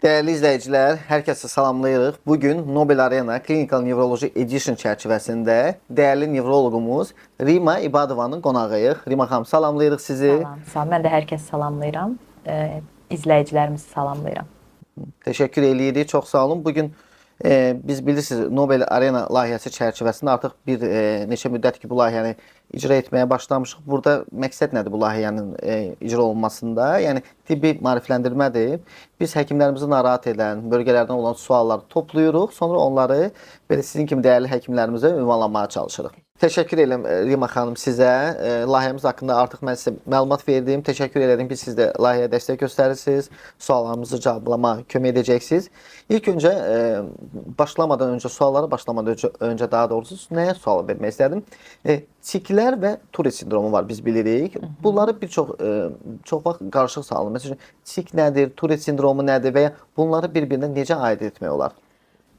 Değerli izləyicilər, hər kəsi salamlayırıq. Bugün Nobel Arena Clinical Neurology Edition çərçivəsində dəyərli nevroloqumuz Rima İbadovanın qonağıyıq. Rima xanım, salamlayırıq sizi. Salam, salam. Mən də hər kəsi salamlayıram. İzləyicilərimizi salamlayıram. Təşəkkür eləyirik, çox sağ olun. Bugün biz bilirsiniz, Nobel Arena layihəsi çərçivəsində artıq bir neçə müddət ki, bu layihəni icra etməyə başlamışıq. Burada məqsəd nədir bu layihənin icra olunmasında? Yəni tibbi maarifləndirmədir. Biz həkimlərimizi narahat edən, bölgələrdən olan sualları toplayırıq, sonra onları belə sizin kimi dəyərli həkimlərimizə ünvanlamaya çalışırıq. Təşəkkür edirəm Rima xanım sizə. Layihəmiz haqqında artıq mən sizə məlumat verdim. Təşəkkür edirəm ki, siz də layihəyə dəstək göstərirsiniz. Suallarımızı cevablamağa kömək edəcəksiniz. İlk öncə suallara başlamadan öncə daha doğrusu nəyə sual vermək istədim? Tiklər və Turet sindromu var, biz bilirik. Bunları çox vaxt qarışıq salınır. Məsələn, tik nədir, Turet sindromu nədir və ya bunları bir-birinə necə aid etmək olar?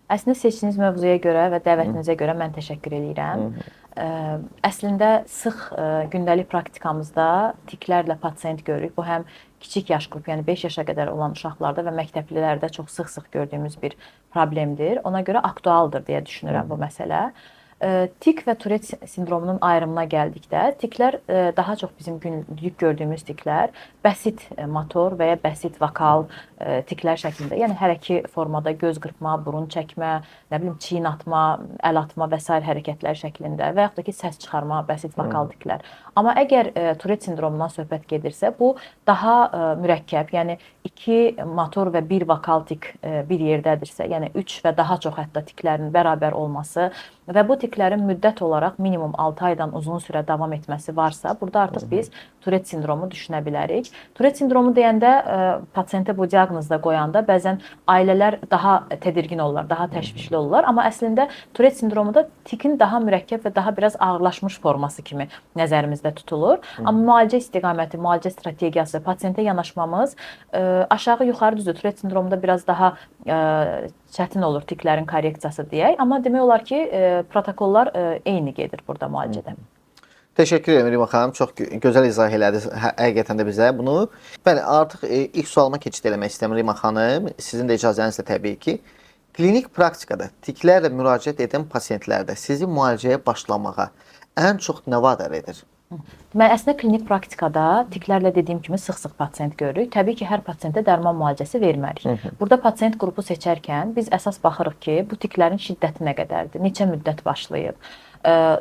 Əslində seçdiyiniz mövzuya görə və dəvətinizə görə mən təşəkkür edirəm. Əslində sıx gündəlik praktikamızda tiklərlə pasiyent görürük. Bu həm kiçik yaş qrupu, yəni 5 yaşa qədər olan uşaqlarda və məktəblilərdə çox sıx-sıx gördüyümüz bir problemdir. Ona görə aktualdır deyə düşünürəm bu məsələ. Tik və Turet sindromunun ayrımına gəldikdə, tiklər daha çox bizim günlük gördüyümüz tiklər bəsit motor və ya bəsit vokal tiklər şəklində, yəni hər iki formada göz qırpma, burun çəkmə, nə bilim çiyin atma, əl atma və s. hərəkətlər şəklində və yaxud da ki, səs çıxarma, bəsit vokal tiklər. Amma əgər Turet sindromundan söhbət gedirsə, bu daha mürəkkəb, yəni 2 motor və 1 vokal tik bir yerdədirsə, yəni 3 və daha çox hətta tiklərin bərabər olması və bu tiklərin müddət olaraq minimum 6 aydan uzun sürə davam etməsi varsa, burada artıq biz Turet sindromu düşünə bilərik. Turet sindromu deyəndə, pasiyentə bu diaqnozda qoyanda bəzən ailələr daha tədirgin olurlar, daha təşvişli olurlar. Amma əslində Turet sindromu da tikin daha mürəkkəb və daha biraz ağırlaşmış forması kimi nəzərimizdə tutulur. Amma müalicə istiqaməti, müalicə strategiyası, pasiyentə yanaşmamız aşağı-yuxarı düzdür. Turet sindromunda biraz daha çətin olur tiklərin korreksiyası deyək. Amma demək olar ki, protokollar eyni gedir burada müalicədə. Təşəkkür edirəm Rima xanım. Çox gözəl izah elədiniz həqiqətən də bizə bunu. Bəli, artıq ilk sualıma keçid eləmək istəyirəm Rima xanım. Sizin də icazənizlə təbii ki. Klinik praktikada tiklərlə müraciət edən pasiyentlərdə sizi müalicəyə başlamağa ən çox nə vadar edir? Mən əslində klinik praktikada tiklərlə dediyim kimi sıx-sıx pasiyent görürük. Təbii ki, hər pasiyentə dərman müalicəsi vermərik. Burada pasiyent qrupu seçərkən biz əsas baxırıq ki, bu tiklərin şiddəti nə qədərdir, neçə müddət başlayıb,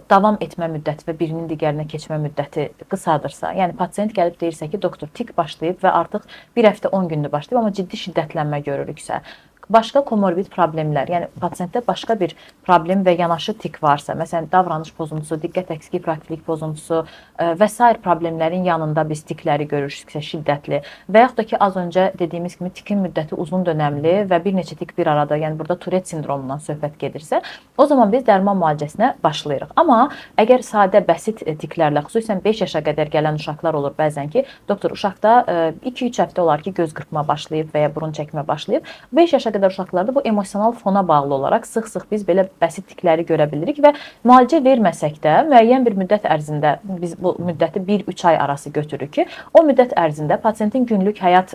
davam etmə müddəti və birinin digərinə keçmə müddəti qısadırsa, yəni pasiyent gəlib deyirsə ki, doktor tik başlayıb və artıq 1 həftə 10 gündür başlayıb, amma ciddi şiddətlənmə görürüksə, başqa komorbid problemlər, yəni pasiyentdə başqa bir problem və yanaşı tik varsa, məsələn, davranış pozuntusu, diqqət eksikliyi, hiperaktivlik pozuntusu və s. problemlərin yanında biz tikləri görürüksə şiddətli və yaxud da ki, az öncə dediyimiz kimi tikin müddəti uzun dönəmli və bir neçə tik bir arada, yəni burada Turet sindromundan söhbət gedirsə, o zaman biz dərman müalicəsinə başlayırıq. Amma əgər sadə, bəsit tiklərlə, xüsusən 5 yaşa qədər gələn uşaqlar olur bəzən ki, doktor, uşaqda 2-3 həftə olar ki, göz qırpma başlayıb və ya burun çəkmə başlayıb. 5 yaşa qədər uşaqlarda bu emosional fona bağlı olaraq sıx-sıx biz belə bəsit tikləri görə bilirik və müalicə verməsək də müəyyən bir müddət ərzində biz bu müddəti 1-3 ay arası götürürük ki, o müddət ərzində pasiyentin günlük həyat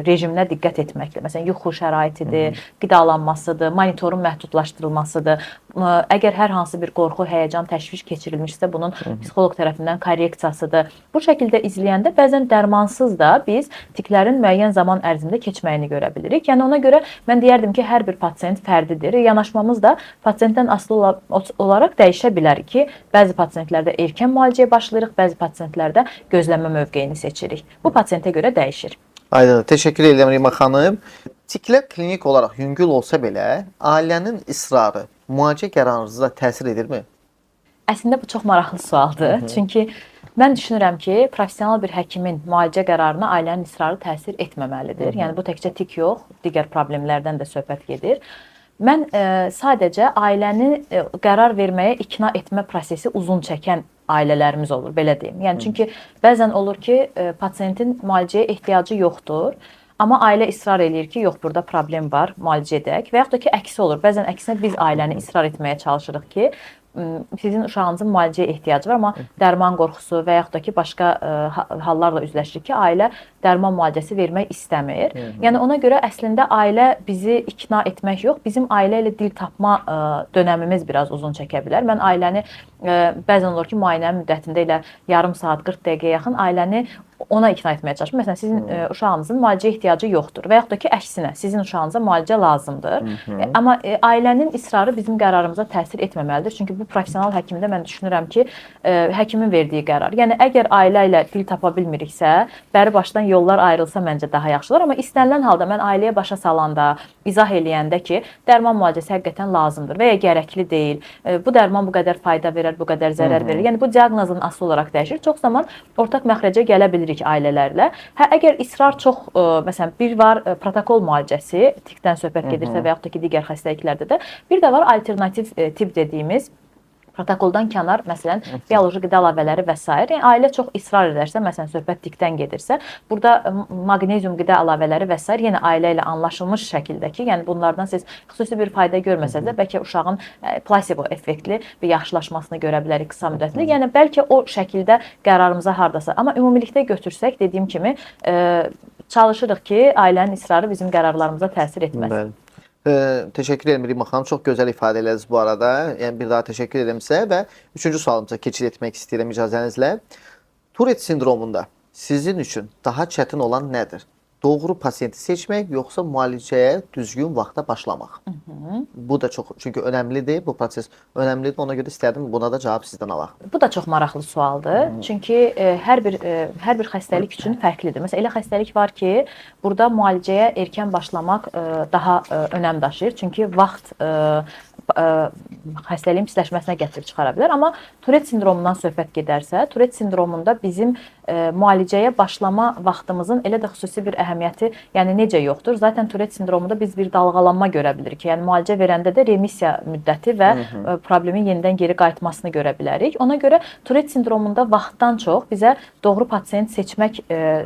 rejiminə diqqət etməklə, məsələn, yuxu şəraitidir, qidalanmasıdır, monitorun məhdudlaşdırılmasıdır. Əgər hər hansı bir qorxu, həyəcan, təşviş keçirilmişsə, bunun psixoloq tərəfindən korreksiyasıdır. Bu şəkildə izləyəndə bəzən dərmansız da biz tiklərin müəyyən zaman ərzində keçməyini görə bilirik. Yəni ona görə mən deyərdim ki, hər bir pasiyent fərdidir. Yanaşmamız da pasiyentdən asılı olaraq dəyişə bilər ki, bəzi pasiyentlərdə erkən müalicəyə başlayırıq, bəzi pasiyentlərdə gözləmə mövqeyini seçirik. Bu pasiyentə görə dəyişir. Aydın, təşəkkür edirəm Rima xanım. Tiklər klinik olaraq yüngül olsa belə, ailənin israrı müalicə qərarınıza təsir edirmi? Əslində bu çox maraqlı sualdır. Çünki mən düşünürəm ki, professional bir həkimin müalicə qərarına ailənin israrı təsir etməməlidir. Yəni bu təkcə tik yox, digər problemlərdən də söhbət gedir. Mən sadəcə ailəni qərar verməyə ikna etmə prosesi uzun çəkən ailələrimiz olur, belə deyim. Yəni çünki bəzən olur ki, pasiyentin müalicəyə ehtiyacı yoxdur. Amma ailə israr eləyir ki, yox, burada problem var, müalicə edək. Və yaxud da ki, əksi olur. Bəzən əksinə biz ailəni israr etməyə çalışırıq ki, sizin uşağınızın müalicəyə ehtiyacı var, amma dərman qorxusu və yaxud da ki, başqa hallarla üzləşirik ki, ailə dərman müalicəsi vermək istəmir. Yəni ona görə əslində ailə bizi ikna etmək yox, bizim ailə ilə dil tapma dönəmimiz biraz uzun çəkə bilər. Mən ailəni bəzən olur ki, müayinə müddətində elə yarım saat, 40 dəqiqəyə yaxın ailəni ona ikna etməyə çalışır. Məsələn, sizin uşağınızın müalicəyə ehtiyacı yoxdur və yaxud da ki, əksinə, sizin uşağınıza müalicə lazımdır. Amma ailənin israrı bizim qərarımıza təsir etməməlidir. Çünki bu professional həkimdə mən düşünürəm ki, həkimin verdiyi qərar. Yəni əgər ailə ilə dil tapa bilmiriksə, bəri başdan yollar ayrılsa məncə daha yaxşıdır. Amma istənilən halda mən ailəyə başa salanda, izah eləyəndə ki, dərman müalicəsi həqiqətən lazımdır və ya gərəkli deyil. Bu dərman bu qədər fayda verər, bu qədər zərər verir. Yəni bu diaqnozun asılı olaraq dəyişir. Çox zaman ortaq məxrəcə gələ bilirik ailələrlə. Əgər israr çox, məsələn, bir var protokol müalicəsi, tikdən söhbət gedirsə və yaxud da ki, digər xəstəliklərdə də, bir də var alternativ tip dediyimiz protokoldan kənar, məsələn, bioloji qida əlavələri və s. Yəni, ailə çox israr edərsə, məsələn, söhbət tikdən gedirsə, burada maqnezium qida əlavələri və s. yenə ailə ilə anlaşılmış şəkildə ki, yəni bunlardan siz xüsusi bir fayda görməsəz də, bəlkə uşağın plasebo effektli bir yaxşılaşmasını görə bilərik qısa müddətli. Yəni, bəlkə o şəkildə qərarımıza hardasa. Amma ümumilikdə götürsək, dediyim kimi, çalışırıq ki, ailənin israrı bizim qərarlarımıza təsir etməsin. Teşekkür ederim Rima xanım. Çok güzel ifade ediniz bu arada. Yani bir daha teşekkür ederim size ve üçüncü sualımıza keçid etmek istedim icazənizlə. Tourette sindromunda sizin üçün daha çətin olan nədir? Doğru pasiyenti seçmək yoxsa müalicəyə düzgün vaxtda başlamaq? Bu da çox, çünki önəmlidir, bu proses önəmlidir. Ona görə istərdim buna da cavab sizdən alaq. Bu da çox maraqlı sualdır. Çünki hər bir xəstəlik üçün fərqlidir. Məsələn, elə xəstəlik var ki, burada müalicəyə erkən başlamaq daha önəm daşıyır. Çünki vaxt xəstəliyin pisləşməsinə gətirib çıxara bilər. Amma Tourette sindromundan söhbət gedərsə, Tourette sindromunda bizim müalicəyə başlama vaxtımızın elə də xüsusi bir əhəmiyyəti, yəni necə yoxdur. Zaten Tourette sindromunda biz bir dalğalanma görə bilirik ki, yəni müalicə verəndə də remisiya müddəti və problemin yenidən geri qayıtmasını görə bilərik. Ona görə Tourette sindromunda vaxtdan çox bizə doğru pasiyent seçmək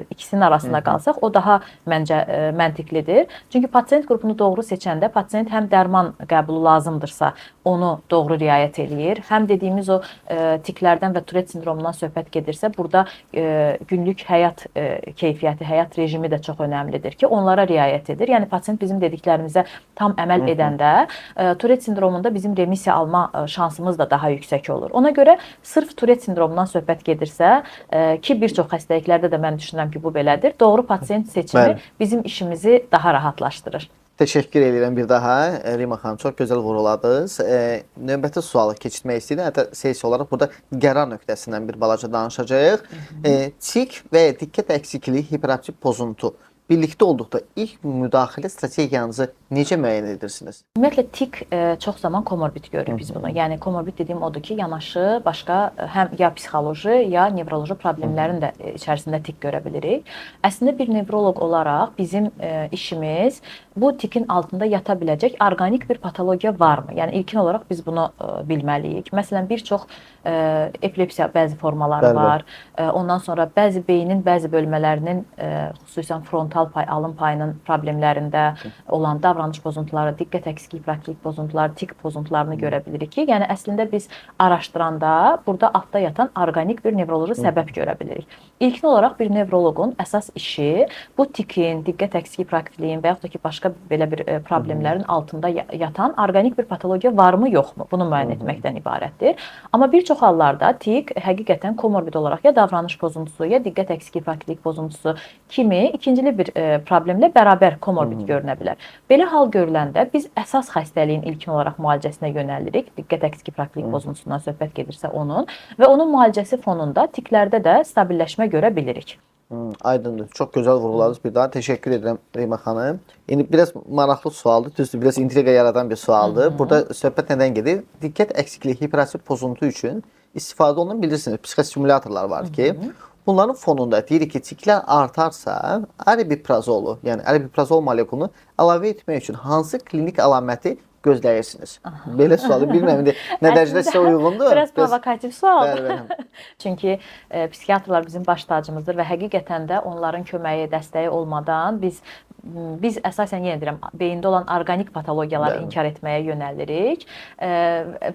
ikisinin arasında qalsaq, o daha məncə məntiqlidir. Çünki pasiyent qrupunu doğru seçəndə pasiyent həm dərman qəbulu lazımdırsa, onu doğru riayət eləyir. Həm dediyimiz o tiklərdən və Tourette sindromundan söhbət gedirsə, burada günlük həyat keyfiyyəti, həyat rejimi də çox önəmlidir ki, onlara riayət edir. Yəni pasiyent bizim dediklərimizə tam əməl edəndə Tourette sindromunda bizim remisiya alma şansımız da daha yüksək olur. Ona görə sırf Tourette sindromundan söhbət gedirsə ki, bir çox xəstəliklərdə də mən düşünürəm ki, bu belədir. Doğru pasiyent seçimi bizim işimizi daha rahatlaşdırır. Teşekkür ederim bir daha Rima xanım. Çok güzel vurguladınız. Növbəti sualı keçirmək istəyirəm. Hətta sessiya olaraq burada qərar nöqtəsindən bir balaca danışacağıq. Tik və diqqət əksikliyi, hiperaktiv pozuntu birlikdə olduqda ilk müdaxilə strategiyanızı necə müəyyən edirsiniz? Ümumiyyətlə tik çox zaman komorbid görürük biz bunu. Yəni komorbid dediyim odur ki, yanaşı başqa həm ya psixoloji, ya nevroloji problemlərin də içərisində tik görə bilirik. Əslində bir nevroloq olaraq bizim işimiz bu tikin altında yata biləcək orqanik bir patologiya varmı? Yəni ilkin olaraq biz bunu bilməliyik. Məsələn, bir çox epilepsiya bəzi formaları var. Ondan sonra bəzi beynin bəzi bölmələrinin xüsusən frontal pay, alın payının problemlərində olan davranış pozuntuları, diqqət əksikliyi, hiperaktivlik pozuntuları, tik pozuntularını görə bilirik ki, yəni əslində biz araşdıranda burada altda yatan orqanik bir nevroloji səbəb görə bilirik. İlkin olaraq bir nevroloqun əsas işi bu tikin, diqqət əksikliyi, hiperaktivliyin və yaxud da ki, başqa belə bir problemlərin altında yatan orqanik bir patologiya varmı, yoxmu? Bunu müəyyən etməkdən ibarətdir. Amma bir çox hallarda tik həqiqətən komorbid olaraq ya davranış pozuntusu, ya diqqət əksikliyi, hiperaktivlik pozuntusu kimi ikincili bir problemlə bərabər komorbid görünə bilər. Belə hal görüləndə biz əsas xəstəliyin ilkin olaraq müalicəsinə yönəlirik. Diqqət əksikliyi, hiperaktivlik pozuntusundan söhbət gedirsə onun və onun müalicəsi fonunda tiklərdə də stabilləşmə görə bilirik. Aydındır. Çok güzel vurguladınız. Bir daha teşekkür ederim Rima Hanım. Yine biraz maraqlı sualdır. Düzdür, biraz intriga yaratan bir sualdır. Burada söhbət nədən gedir? Diqqət əksikliyi, hiperaktiv pozuntu üçün istifadə olunan bilirsiniz. Psixostimulatorlar var ki, bunların fonunda deyirik ki, tiklər artarsa, aripiprazolu, yəni aripiprazol molekulunu əlavə etmək üçün hansı klinik əlaməti gözləyirsiniz? Belə sualı bilmirəm indi nə dərəcədə sizə uyğundur? Biraz provokativ sual. Bəli. Çünki psixiatrlar bizim baş tacımızdır və həqiqətən də onların köməyi, dəstəyi olmadan biz əsasən yenə deyirəm, beyində olan orqanik patologiyaları inkar etməyə yönəlirik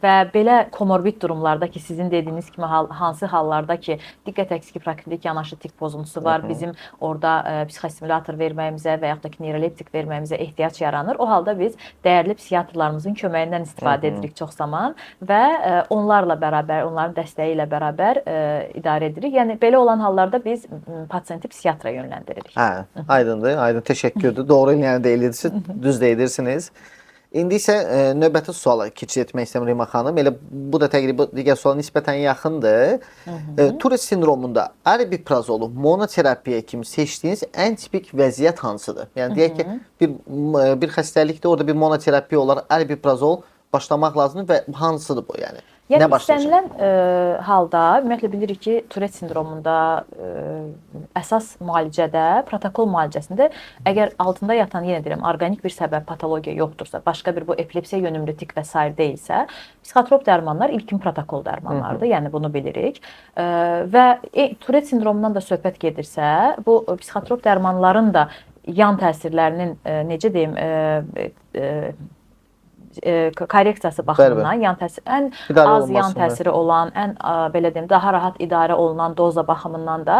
və belə komorbid durumlarda ki, sizin dediyiniz kimi hansı hallarda ki, diqqət eksikliyi praktik yanaşı tik pozuntusu var, bizim orada psixostimulator verməyimizə və yaxud da ki, neuroleptik verməyimizə ehtiyac yaranır. O halda biz dəyərli psixiatrlarımızın köməyindən istifadə edirik çox zaman və onlarla bərabər, onların dəstəyi ilə bərabər idarə edirik. Yəni belə olan hallarda biz pasiyenti psixiatra yönləndiririk. Hə, aydındır, aydın. Təşəkkürdür. Doğru yəni deyirsiniz, düz deyirsiniz. İndi isə növbəti suala keçid etmək istəyirəm Rima xanım. Elə bu da təqribən digər suala nisbətən yaxındır. Turet sindromunda aripiprazolu monoterapiya kimi seçdiyiniz ən tipik vəziyyət hansıdır? Yəni deyək ki, bir xəstəlikdə orada bir monoterapiya olaraq aripiprazol başlamaq lazımdır və hansıdır bu yəni? Yəni istənilən halda ümumiyyətlə bilirik ki, Turet sindromunda əsas müalicədə, protokol müalicəsində əgər altında yatan yenə deyirəm, orqanik bir səbəb, patologiya yoxdursa, başqa bir bu epilepsiya yönümlü tik və sair deyilsə, psixotrop dərmanlar ilkin protokol dərmanlardır. Yəni bunu bilirik. Və Turet sindromundan da söhbət gedirsə, bu psixotrop dərmanların da yan təsirlərinin necə deyim, korreksiyası baxımından yan təsir, ən az yan təsiri olan, ən belə deyim, daha rahat idarə olunan doza baxımından da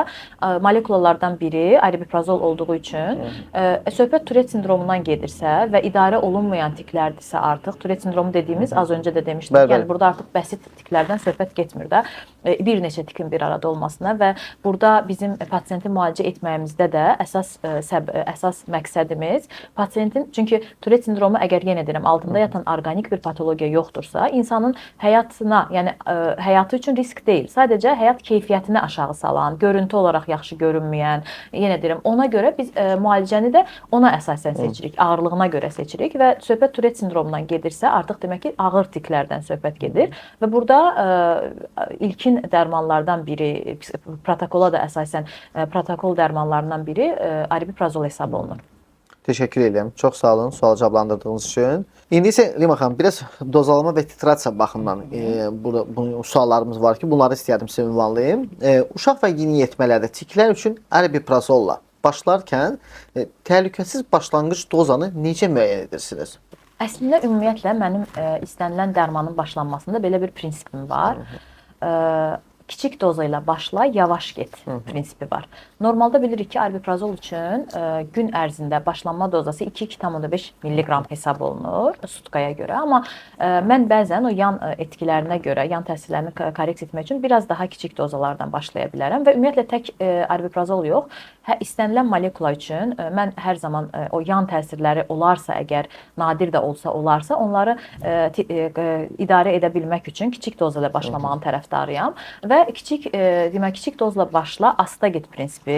molekulalardan biri aripiprazol olduğu üçün söhbət Turet sindromundan gedirsə və idarə olunmayan tiklərdirsə artıq Turet sindromu dediyimiz az öncə də demişdik. Yəni burada artıq bəsit tiklərdən söhbət getmir də. Bir neçə tikin bir arada olmasına və burada bizim pasiyenti müalicə etməyimizdə də əsas məqsədimiz pasiyentin, çünki Turet sindromu əgər yenə deyirəm altında yatan orqanik bir patologiya yoxdursa, insanın həyatına, yəni həyatı üçün risk deyil. Sadəcə həyat keyfiyyətini aşağı salan, görüntü olaraq yaxşı görünməyən, yenə deyirəm, ona görə biz müalicəni də ona əsasən seçirik, ağırlığına görə seçirik və söhbət Turet sindromundan gedirsə, artıq demək ki, ağır tiklərdən söhbət gedir və burada ilkin dərmanlardan biri, protokola da əsasən protokol dərmanlarından biri aripiprazol hesab olunur. Təşəkkür edirəm. Çox sağ olun sual cavablandırdığınız üçün. İndi isə Rima xanım, biraz dozalama və titrasiya baxımından bu suallarımız var ki, bunları istəyərdim sizə ünvanlayım. Uşaq və yeniyetmələrdə tiklər üçün aripiprazolla başlarkən təhlükəsiz başlanğıc dozanı necə müəyyən edirsiniz? Əslində ümumiyyətlə mənim istənilən dərmanın başlanmasında belə bir prinsipim var. Kiçik doza ilə başla, yavaş get prinsipi var. Normalda bilirik ki, aripiprazol üçün gün ərzində başlanma dozası 2-2,5 mg hesab olunur sutkaya görə. Amma mən bəzən o yan etkilərinə görə, yan təsirlərini korrekt etmək üçün biraz daha kiçik dozalardan başlaya bilərəm və ümumiyyətlə tək aripiprazol yox, istənilən molekula üçün mən hər zaman o yan təsirləri olarsa, əgər nadir də olsa olarsa, onları idarə edə bilmək üçün kiçik doza ilə başlamağın tərəfdarıyam və kiçik dozla başla, asta get prinsipi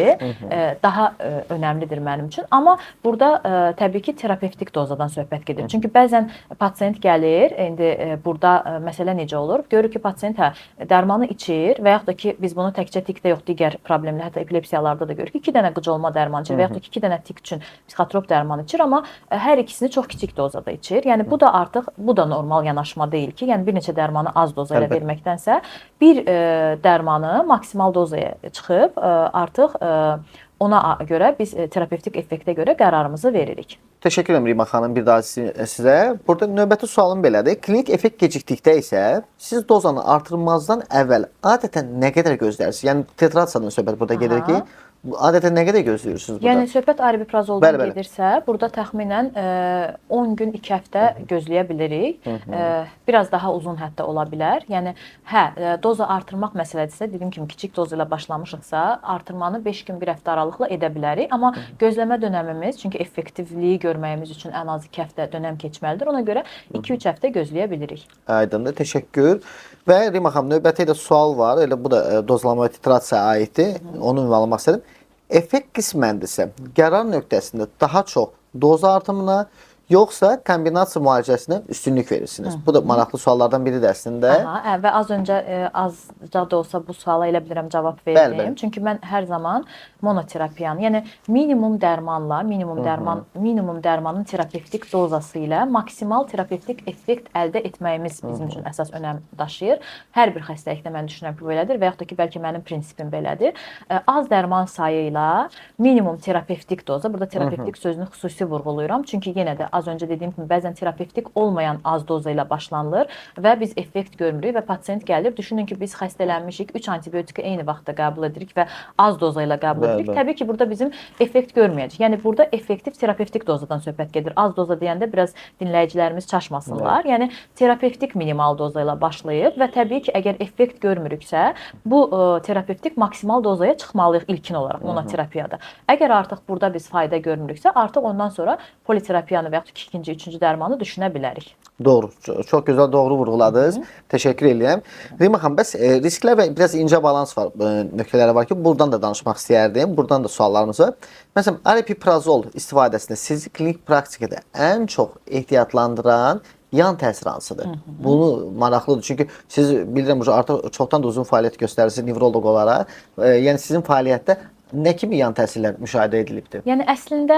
daha önəmlidir mənim üçün. Amma burada təbii ki, terapevtik dozadan söhbət gedir. Çünki bəzən pasiyent gəlir, indi burada məsələ necə olur? Görür ki, pasiyent dərmanı içir və yaxud da ki, biz bunu təkcə tikdə yox, digər problemli, hətta epilepsiyalarda da görürük ki, 2 dənə qıcolma dərmanı içir və yaxud da ki, 2 dənə tik üçün psixotrop dərmanı içir, amma hər ikisini çox kiçik dozada içir. Yəni bu da artıq, bu da normal yanaşma deyil ki, yəni bir neçə dərmanı az doza ilə verməkdənsə, bir dərmanı maksimal dozaya çıxıb artıq ona görə biz terapevtik effektə görə qərarımızı veririk. Təşəkkür edirəm Rima xanım, bir daha sizə. Burada növbəti sualım belədir. Klinik effekt gecikdikdə isə siz dozanı artırmazdan əvvəl adətən nə qədər gözləyirsiniz? Yəni titrasiyadan söhbət burada gedir ki, adətən nə qədər gözləyirsiniz burada? Yəni söhbət aripiprazoldan gedirsə, burada təxminən 10 gün 2 həftə gözləyə bilirik. Biraz daha uzun hətta ola bilər. Yəni doza artırmaq məsələdirsə, dediyim kimi kiçik doza ilə başlamışıqsa, artırmanı 5 gün 1 həftə aralıqla edə bilərik. Amma gözləmə dönəmimiz, çünki effektivliyi görməyimiz üçün ən az 2 həftə dönəm keçməlidir. Ona görə 2-3 həftə gözləyə bilirik. Aydındır, təşəkkür. Və Rima xanım, növbəti də sual var. Elə bu da dozlama və titrasiyaya aiddir. Onu ünvanlamaq istədim. Effekt qisməndirsə, qərar nöqtəsində daha çox doza artımına, yoxsa kombinasiya müalicəsinə üstünlük verirsiniz? Bu da maraqlı suallardan biridir əslində. Aha, və az öncə azca da olsa bu suala elə bilirəm cavab Bəli, verdim. bəli. Çünki mən hər zaman monoterapiyanı, yəni minimum dərmanla, minimum dərmanın terapevtik dozası ilə maksimal terapevtik effekt əldə etməyimiz bizim üçün əsas önəm daşıyır. Hər bir xəstəlikdə mən düşünürəm ki, belədir və yaxud da ki, bəlkə mənim prinsipim belədir. Az dərman sayı ilə minimum terapevtik doza, burada terapevtik sözünü xüsusi vurğulayıram. Çünki yenə də az öncə dediyim kimi bəzən terapevtik olmayan az doza ilə başlanılır və biz effekt görmürük və pasient gəlir, düşünün ki, biz xəstələnmişik, 3 antibiotiki eyni vaxtda qəbul edirik və az doza ilə qəbul edirik. Təbii ki, burada bizim effekt görməyəcək. Yəni burada effektiv terapevtik dozadan söhbət gedir. Az doza deyəndə biraz dinləyicilərimiz çaşmasınlar. Yəni terapevtik minimal doza ilə başlayıb və təbii ki, əgər effekt görmürüksə, bu terapevtik maksimal dozaya çıxmalıyıq ilkin olaraq monoterapiyada. Əgər artıq burada biz fayda görmürüksə, artıq ondan sonra politerapiyanı və yaxud ki, ikinci, üçüncü dərmanı düşünə bilərik. Doğru. Çox gözəl, doğru vurğuladınız. Təşəkkür edirəm. Rima xanım, bəs risklər və biraz incə balans var, nöqtələri var ki, buradan da danışmaq istəyərdim. Buradan da suallarımız var. Məsələn, aripiprazol istifadəsində sizi klinik praktikada ən çox ehtiyatlandıran yan təsir hansıdır? Bunu maraqlıdır. Çünki siz bilirəm artıq çoxdan da uzun fəaliyyət göstərirsiniz nevroloq olaraq. Yəni sizin fəaliyyətdə nə kimi yan təsirlər müşahidə edilibdir? Yəni əslində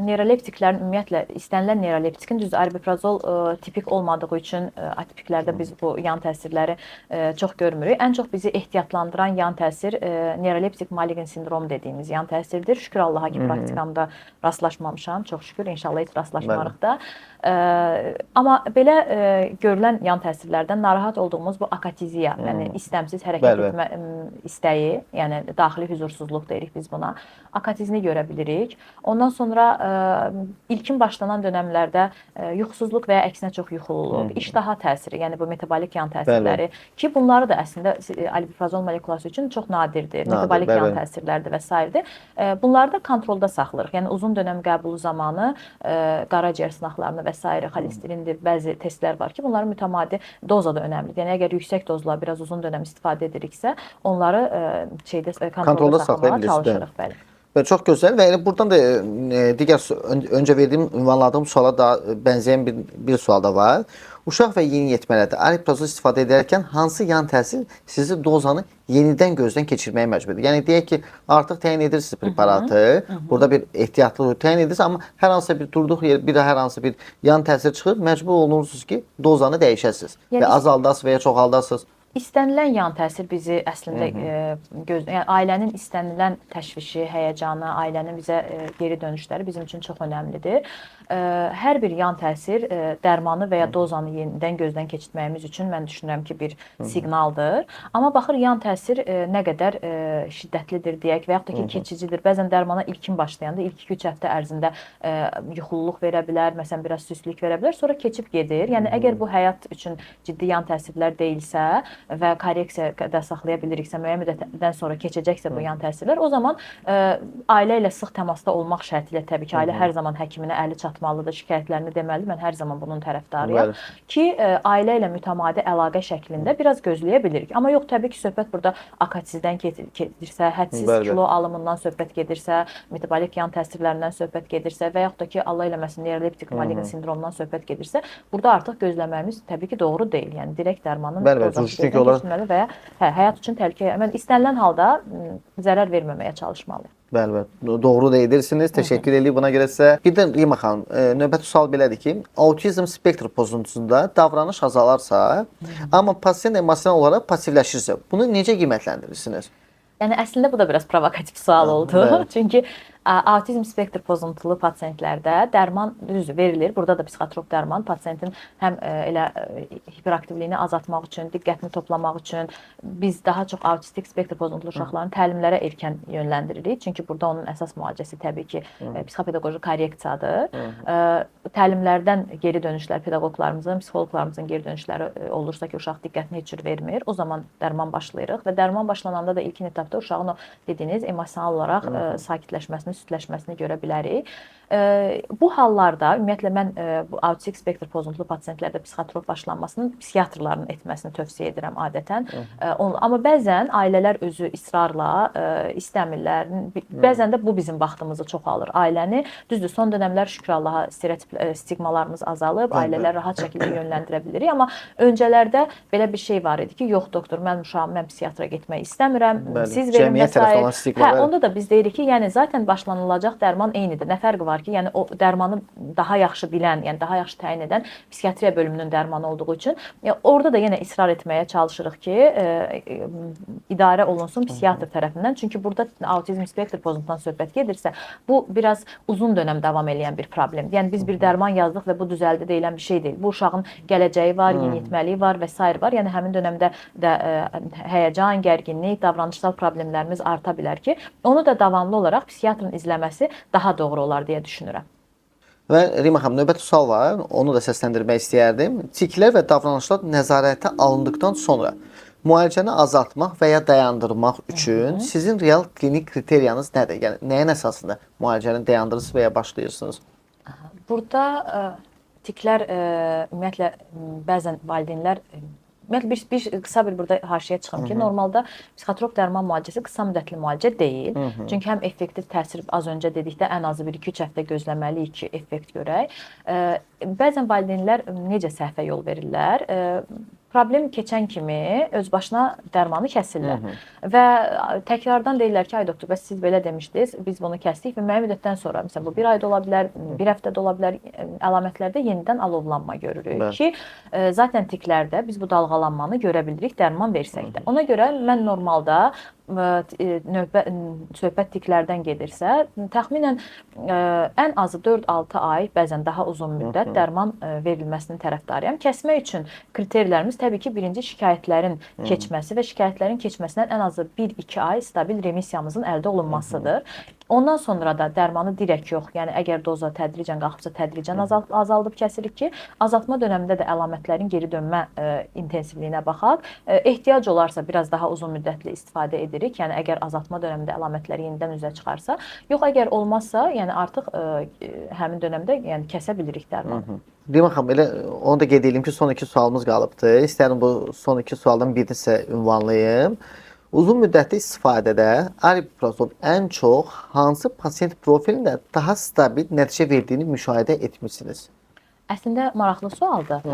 neyroleptiklərin ümumiyyətlə istənilən neyroleptikin düz aripiprazol tipik olmadığı üçün atipiklərdə biz bu yan təsirləri çox görmürük. Ən çox bizi ehtiyatlandıran yan təsir neyroleptik maligen sindrom dediyimiz yan təsirdir. Şükür Allaha ki, praktikamda rastlaşmamışam. Çox şükür, inşallah heç rastlaşmarıq da. Amma belə görülən yan təsirlərdən narahat olduğumuz bu akatiziya, yəni istəmsiz hərəkət etmə istəyi, yəni daxili huzursuzluq deyirik biz buna. Akatizini görə bilirik. Ondan sonra ilkin başlanan dönəmlərdə yuxusuzluq və ya əksinə çox yuxululuq, iştaha təsiri, yəni bu metabolik yan təsirləri ki, bunları da əslində aripiprazol molekulası üçün çox nadirdir. Metabolik yan təsirlərdir və s. Bunları da kontrolda saxlayırıq. Yəni uzun dönəm qəbulu zamanı qaraciyər sınaqlarını və s. xolesterindir, bəzi testlər var ki, bunların mütəmadi doza da önəmlidir. Yəni əgər yüksək dozla biraz uzun dönəm istifadə ediriksə, onları kontrolda saxlamağa çalışırıq, bəli. Və çox gözəl və elə buradan da digər öncə verdiyim, ünvanladığım suala da bənzəyən bir sual da var. Uşaq və yeniyetmələrdə aripiprazol istifadə edərkən hansı yan təsir sizi dozanı yenidən gözdən keçirməyə məcbur edir? Yəni deyək ki, artıq təyin edirsiniz preparatı, burada bir ehtiyatlı təyin edirsiniz, amma hər hansısa bir durduq yer, bir də hər hansısa bir yan təsir çıxır, məcbur olunursunuz ki, dozanı dəyişəsiniz və azaldasınız və ya çoxaldasınız. İstənilən yan təsir bizi əslində yəni ailənin istənilən təşvişi, həyəcanı, ailənin bizə geri dönüşləri bizim üçün çox önəmlidir. Hər bir yan təsir dərmanı və ya dozanı yenidən gözdən keçirtməyimiz üçün mən düşünürəm ki, bir siqnaldır. Amma baxır yan təsir nə qədər şiddətlidir deyək və yaxud da ki, keçicidir. Bəzən dərmana ilkin başlayanda ilk 2-3 həftə ərzində yuxululuq verə bilər, məsələn biraz süstlük verə bilər, sonra keçib gedir. Yəni əgər bu həyat üçün ciddi yan təsirlər deyilsə və korreksiyada saxlaya biliriksə, müəyyən müddətdən sonra keçəcəksə bu yan təsirlər, o zaman ailə ilə sıx təmasda olmaq şərti ilə təbii ki, ailə hər zaman həkiminə əli çatmalıdır, şikayətlərini deməlidir. Mən hər zaman bunun tərəfdarıyam ki, ailə ilə mütəmadi əlaqə şəklində biraz gözləyə bilirik. Amma yox, təbii ki, söhbət burada akatizdən gedirsə, hədsiz kilo alımından söhbət gedirsə, metabolik yan təsirlərindən söhbət gedirsə və yaxud da ki, Allah eləməsin, neyroleptik maligen sindromdan söhbət gedirsə, burada artıq gözləməyimiz təbii ki, doğru deyil. Yəni direkt dərmanın dozası keçirməli və həyat üçün təhlükə, mən istənilən halda zərər verməməyə çalışmalıyıq. Bəli, doğru da edirsiniz. Təşəkkür edirik buna görə sizə. Bir də Rima xanım, növbəti sual belədir ki, autizm spektr pozuntusunda davranış azalarsa, amma pasient emosional olaraq passivləşirsə, bunu necə qiymətləndirirsiniz? Yəni əslində bu da biraz provokativ sual oldu. Çünki autizm spektr pozuntulu pasientlərdə dərman düzdür verilir. Burada da psixotrop dərman pasientin həm elə hiperaktivliyini azaltmaq üçün, diqqətini toplamaq üçün biz daha çox autistik spektr pozuntulu uşaqların təlimlərə erkən yönləndiririk. Çünki burada onun əsas müalicəsi təbii ki, psixopedaqoji korreksiyadır. Təlimlərdən geri dönüşlər pedaqoqlarımızın, psixoloqlarımızın geri dönüşləri olursa ki, uşaq diqqətini heç cür vermir, o zaman dərman başlayırıq və dərman başlananda da ilkin etapda uşağın o dediyiniz emosional olaraq sakitləşməsini, südləşməsini görə bilərik. Bu hallarda ümumiyyətlə mən bu autistik spektr pozuntulu pasientlərdə psixotrop başlanmasının psixiatrların etməsini tövsiyə edirəm adətən. Amma bəzən ailələr özü israrla istəmirlər. Bəzən də bu bizim vaxtımızı çox alır. Ailəni, düzdür, son dönəmlər şükür Allaha stereotip stigmalarımız azalıb, ailələr rahat şəkildə yönləndirə bilirik. Amma öncələrdə belə bir şey var idi ki, yox doktor, mən uşağım, mən psixiatra getmək istəmirəm. Siz verin və s. Onda da biz deyirik ki, yəni zaten başlanılacaq dərman eynidir. Nə fərqi var ki, yəni o dərmanı daha yaxşı bilən, yəni daha yaxşı təyin edən psixiatriya bölümünün dərmanı olduğu üçün orada da yenə israr etməyə çalışırıq ki, idarə olunsun psixiatr tərəfindən. Çünki burada autizm spektr pozuntusundan söhbət gedirsə, bu biraz uzun dönəm davam edən bir problemdir. Yəni biz bir dərman yazdıq və bu düzəldi deyilən bir şey deyil. Bu uşağın gələcəyi var, yeniyetməliyi var və s. var. Yəni həmin dönəmdə də həyəcan, gərginlik, davranışsal problemlərimiz arta bilər ki, onu da davamlı olaraq psixiatrın izləməsi daha doğru olar deyə düşünürəm. Və Rima xanım, növbəti sual var. Onu da səsləndirmək istəyərdim. Tiklər və davranışlar nəzarətə alındıqdan sonra müalicəni azaltmaq və ya dayandırmaq üçün sizin real klinik kriteriyanız nədir? Yəni nəyin əsasında müalicəni dayandırırsınız və ya başlayırsınız? Burada tiklər ümumiyyətlə bəzən valideynlər bir qısa burada haşiyə çıxım ki, normalda psixotrop dərman müalicəsi qısa müddətli müalicə deyil. Çünki həm effektiv təsir az öncə dedikdə ən azı 1-2-3 həftə gözləməliyik ki, effekt görək. Bəzən valideynlər necə səhvə yol verirlər? Problem keçən kimi öz başına dərmanı kəsirlər. Və təkrardan deyirlər ki, ay doktor, bəs siz belə demişdiniz, biz bunu kəsdik və müəyyən müddətdən sonra, məsələn, bu 1 ayda ola bilər, 1 həftədə ola bilər, əlamətlərdə yenidən alovlanma görürük ki, zaten tiklərdə biz bu dalğalanmanı görə bilirik dərman versək də. Ona görə mən normalda söhbət tiklərdən gedirsə, təxminən ən azı 4-6 ay, bəzən daha uzun müddət dərman verilməsinin tərəfdarıyam. Kəsmək üçün kriterlərimiz təbii ki, birinci şikayətlərin keçməsi və şikayətlərin keçməsindən ən azı 1-2 ay stabil remissiyamızın əldə olunmasıdır. Ondan sonra da dərmanı direkt yox, yəni əgər doza tədricən qalxıbsa tədricən azaldıb kəsirik ki, azaltma dövründə də əlamətlərin geri dönmə intensivliyinə baxaq. Ehtiyac olarsa biraz daha uzun müddətli istifadə edirik. Yəni əgər azaltma dövründə əlamətlər yenidən üzə çıxarsa, yox əgər olmazsa, yəni artıq həmin dövrdə yəni kəsə bilirik dərmanı. Rima xanım, elə onu da qeyd edelim ki, son 2 sualımız qalıbdır. İstəyirəm bu son 2 sualdan birini sizə ünvanlayım. Uzun müddətli istifadədə aripiprazol ən çox hansı pasiyent profilində daha stabil nəticə verdiyini müşahidə etmişsiniz? Əslində maraqlı sualdır.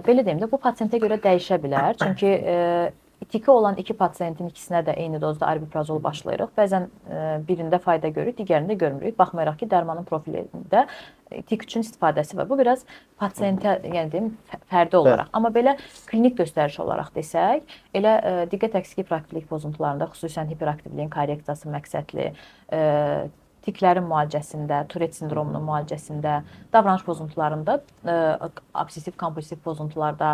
Belə deyim də, bu pasiyentə görə dəyişə bilər. Çünki tiki olan 2 pasiyentin ikisinə də eyni dozda aripiprazol başlayırıq. Bəzən birində fayda görürük, digərində görmürük. Baxmayaraq ki, dərmanın profilində tik üçün istifadəsi var. Bu biraz pasiyentə, yəni deyim, fərdi olaraq. Amma belə klinik göstəriş olaraq desək, elə diqqət əksiki hiperaktivlik pozuntularında, xüsusən hiperaktivliyin korreksiyası məqsədli, tiklərin müalicəsində, Turet sindromunun müalicəsində, davranış pozuntularında, obsessiv kompulsiv pozuntularda,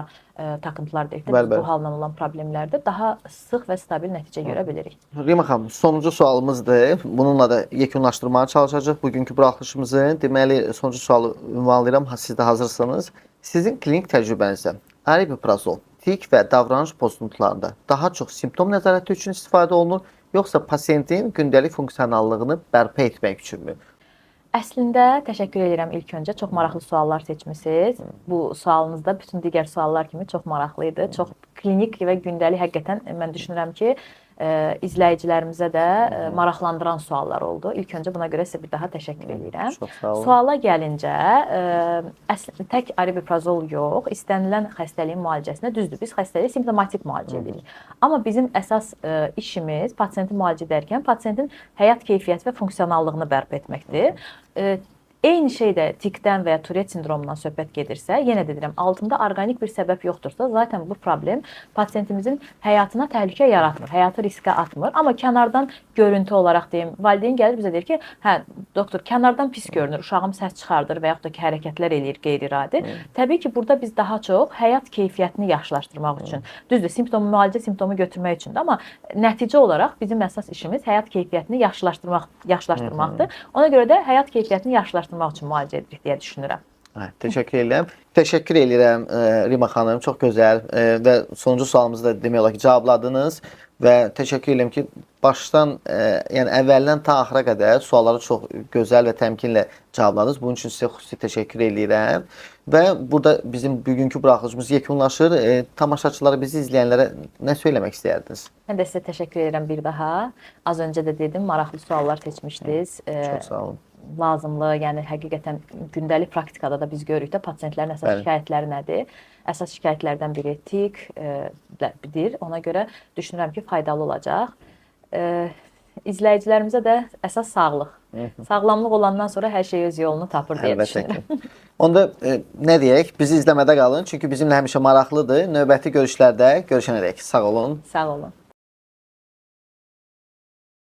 takıntılar deyək də, bu halla olan problemlərdə daha sıx və stabil nəticə görə bilirik. Rima xanım, sonuncu sualımızdır. Bununla da yekunlaşdırmağa çalışacağıq bugünkü buraxılışımızı. Deməli, sonuncu sualı ünvanlayıram, siz də hazırsınız. Sizin klinik təcrübənizdə aripiprazol, tik və davranış pozuntularında daha çox simptom nəzarəti üçün istifadə olunur, yoxsa pasiyentin gündəlik funksionallığını bərpa etmək üçünmü? Əslində, təşəkkür edirəm ilk öncə. Çox maraqlı suallar seçmisiniz. Bu sualınız da bütün digər suallar kimi çox maraqlı idi. Çox klinik və gündəlik həqiqətən mən düşünürəm ki, izləyicilərimizə də maraqlandıran suallar oldu. İlk öncə buna görə sizə bir daha təşəkkür edirəm. Suala gəlincə, əslində tək aripiprazol yox, istənilən xəstəliyin müalicəsinə düzdür. Biz xəstəliyi simptomatik müalicə edirik. Amma bizim əsas işimiz pasiyenti müalicə edərkən pasiyentin həyat keyfiyyəti və funksionallığını bərpa etməkdir. Eyni şey də tikdən və ya Turet sindromundan söhbət gedirsə, yenə deyirəm, altında orqanik bir səbəb yoxdursa, zaten bu problem pasiyentimizin həyatına təhlükə yaratmır, həyatı riskə atmır. Amma kənardan görüntü olaraq deyim, valideyn gəlir bizə deyir ki, hə, doktor, kənardan pis görünür, uşağım səs çıxardır və yaxud da ki, hərəkətlər eləyir qeyri-iradi. Təbii ki, burada biz daha çox həyat keyfiyyətini yaxşılaşdırmaq üçün, düzdür, müalicə simptomu götürmək üçündür, amma nəticə olaraq bizim əsas işimiz həyat keyfiyyətini yaxşılaşdırmaqdır. Ona görə də həyat keyfiyyətini yaxşılaşdırmaq üçün müalicə edirik deyə düşünürəm. Hə, təşəkkür edirəm. Təşəkkür edirəm Rima xanım. Çox gözəl və sonuncu sualımızı da demək olar ki, cavabladınız və təşəkkür edirəm ki, başdan, yəni əvvəldən ta axıra qədər sualları çox gözəl və təmkinlə cavabladınız. Bunun üçün sizə xüsusi təşəkkür edirəm. Və burada bizim bugünkü buraxılışımız yekunlaşır. Tamaşaçılara, bizi izləyənlərə nə söyləmək istəyirdiniz? Mən də sizə təşəkkür edirəm bir daha. Az öncə də dedim, maraqlı suallar seçmişdiniz. Çox sağ olun. Lazımlı, yəni həqiqətən gündəlik praktikada da biz görürük də pasientlərin əsas şikayətləri nədir? Əsas şikayətlərdən biri tikdir. Ona görə düşünürəm ki, faydalı olacaq. İzləyicilərimizə də əsas sağlıq. Sağlamlıq olandan sonra hər şey öz yolunu tapır deyə düşünürəm. Onda nə deyək? Bizi izləmədə qalın. Çünki bizimlə həmişə maraqlıdır. Növbəti görüşlərdə görüşənədək. Sağ olun. Sağ olun.